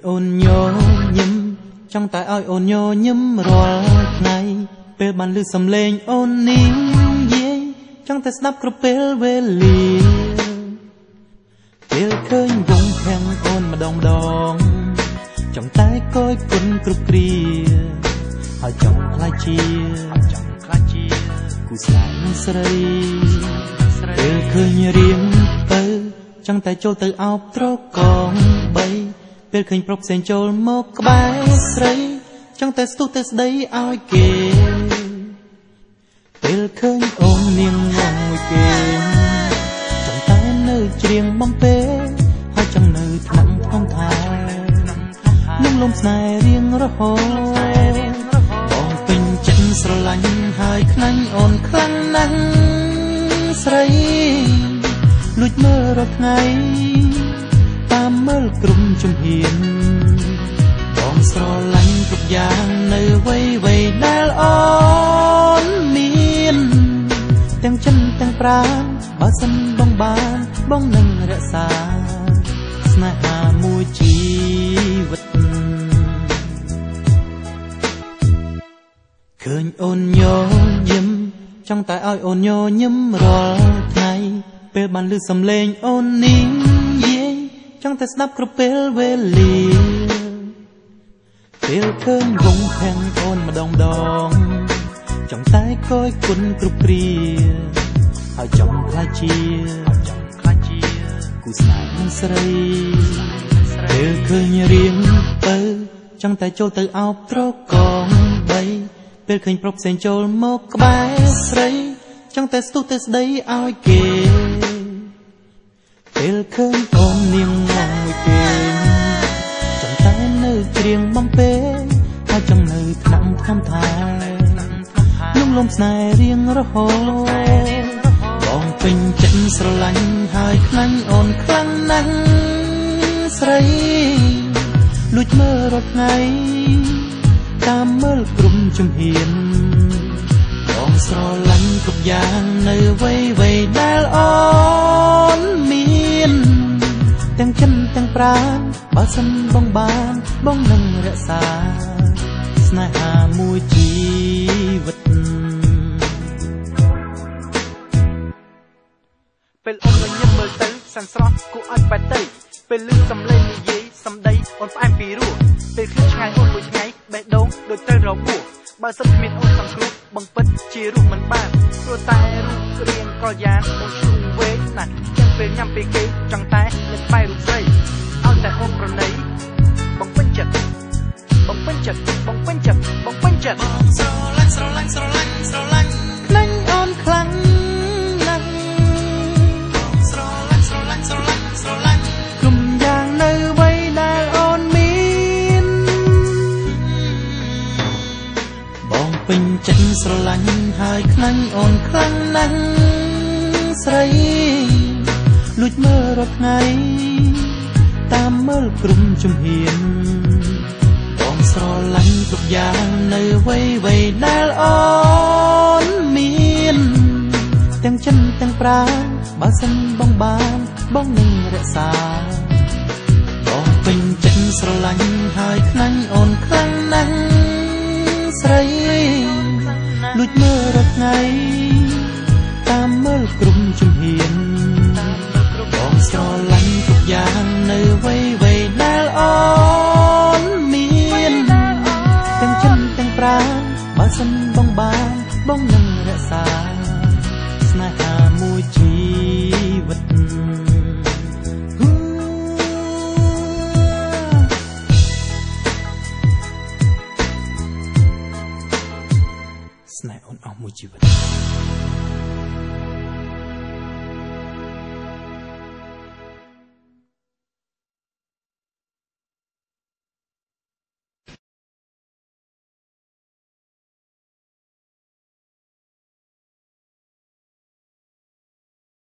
អូនញញឹមចង់តែឲ្យអូនញញឹមរាល់ថ្ងៃពេលបានឮសំឡេងអូននេះយាយចង់តែស្ដាប់គ្រប់ពេលវេលាពេលឃើញវងខាំងអូនម្ដងចង់តែគយគុណគ្រប់គ្រាហើយចង់ខ្លាចជាគូស្នេហ៍ស្រីពេលឃើញរៀងទៅចង់តែចូលទៅអោបត្រកងបីពេលឃើញប្រុសផ្សេងចូលមកក្បែរស្រីចង់តែស្ទុះទៅស្ដីឲ្យគេពេលឃើញអូននាងងងមួយគេចង់តែនៅច្រៀងបំពេហើយចង់នៅថ្នាក់ក្នុងថានឹងលំស្នេហ៍រៀងរហូតបងពេញចិត្តស្រឡាញ់ហើយខ្លាញ់អូនខ្លាំងណាស់ស្រីលួចមើលរាល់ថ្ងៃតាមមើលក្រុមជំហានបងស្រឡាញ់គ្រប់យ៉ាងនៅវ័យដែលអូនមានទាំងចិនទាំងប្រាណបើសិនបងបានបងនឹងរក្សាស្នេហាមួយជីវិតឃើញអូនញញឹមចង់តែឲ្យអូនញញឹមរាល់ថ្ងៃពេលបានឮសំឡេងអូននេះយាយចង់តែស្ដាប់គ្រប់ពេលវេលាពេលឃើញវងខាំងអូនម្ដងចង់តែគយគុណគ្រប់គ្រាហើយចង់ខ្លាចជាគូស្នេហ៍ស្រីពេលឃើញរៀងទៅចង់តែចូលទៅអោបត្រកងបីពេលឃើញប្រុសផ្សេងចូលមកក្បែរស្រីចង់តែស្ទុះទៅស្ដីឲ្យគេពេលឃើញអូននាងងងមួយគេចង់តែនៅច្រៀងបំពេហើយចង់នៅថ្នាក់ក្នុងថានឹងលំស្នេហ៍រៀងរហូតបងពេញចិត្តស្រឡាញ់ហើយខ្លាញ់អូនខ្លាំងណាស់ស្រីលួចមើលរាល់ថ្ងៃតាមមើលក្រុមជំហានបងស្រឡាញ់គ្រប់យ៉ាងនៅវ័យដែលអូនមានទាំងចិនទាំងប្រាណបើសិនបងបានបងនឹងរក្សាស្នេហាមួយជីវិតពេលអូនញញឹមមើលទៅសែនស្រស់គួរឲ្យបែកទៅពេលឮសំឡេងនិយាយសំដីអូនផ្អែមពីរោះពេលឃើញឆ្ងាយអូនមួយថ្ងៃបេះដូងដូចទៅរបួសបើសិនគ្មានអូនសង្គ្រោះបង្ពិតជារស់មិនបានព្រោះតែរូបរាងកលយ៉ាងអូនឈ្លុំវែងណាស់ចាំពេលញ៉ាំពេលគេចង់តែលើកបែររូបស្រីឲ្យតែអូនប្រណីបងពេញចិត្តបងពេញចិត្តបងពេញចិត្តបងពេញចិត្តស្រឡាញ់ខ្លាញ់អូនខ្លាំងណាស់ស្រឡាញ់គុំយ៉ាងនៅវ័យដែលអូនមានបងពេញចិត្តស្រឡាញ់ហើយខ្លាញ់អូនខ្លាំងណាស់ស្រីលួចមើលរាល់ថ្ងៃតាមមើលក្រុមជំហានបងស្រឡាញ់គ្រប់យ៉ាងនៅវ័យដែលអូនមានទាំងចិនទាំងប្រាណបើសិនបងបានបងនឹងរក្សាបងពេញចិត្តស្រឡាញ់ហើយខ្លាញ់អូនខ្លាំងណាស់ស្រីលួចមើលរាល់ថ្ងៃតាមមើលក្រុមជំហានបងស្រឡាញ់គ្រប់យ៉ាងនៅវ័យដែលអូនមានទាំងចិនទាំងប្រាណបើសិនបងបានបងនឹងរក្សាស្នេហាមួយជីវិតស្នេហ៍អូនអស់មួយជីវិត